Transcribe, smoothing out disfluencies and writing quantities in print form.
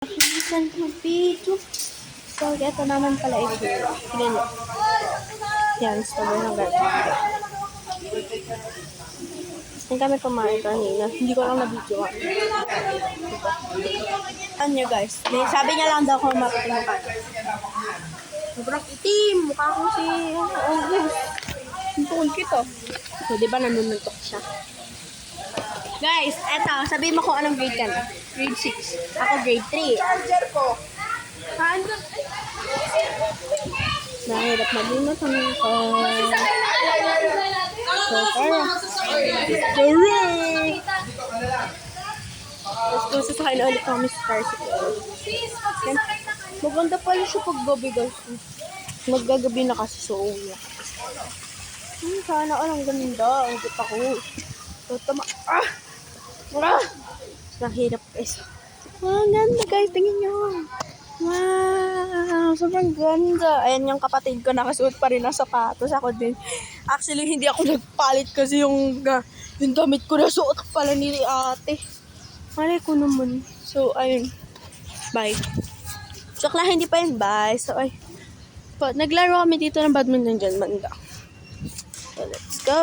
Minsan mag-video. So, ito naman pala ito. Tignan nyo. Yan, strawberry ng garlic. Yung kami kumain kanina. Hindi ko lang na-video. Ano nyo guys? Sabi niya lang daw kung mapating mukha. Sobrang itim. Mukha ko si August. Ang kita. So, di ba nanununtok siya? Guys, eto. Sabihin mo kung anong grade ka na. Grade 6. Ako grade 3. Charger ko. Nahirap malimot ang so, Tapos sasakay na ulit kami sa tricycle. Maganda pala siya pag gabi guys. Maggagabi na kasi so uwi. Sana ang ganda. Ang ganda ko. So, tama. Nahirap guys. Ang ganda guys. Tingin nyo. Wow. Sobrang ganda. Ayan yung kapatid ko nakasuot pa rin ng sapatos. Ako din. Actually, hindi ako nagpalit kasi yung damit ko nasuot pala ni ate. Malay ko naman. So, ayun. Bye. Tsaka hindi pa yun. Bye. So, ay. Naglaro kami dito ng badminton dyan, banda. So, let's go.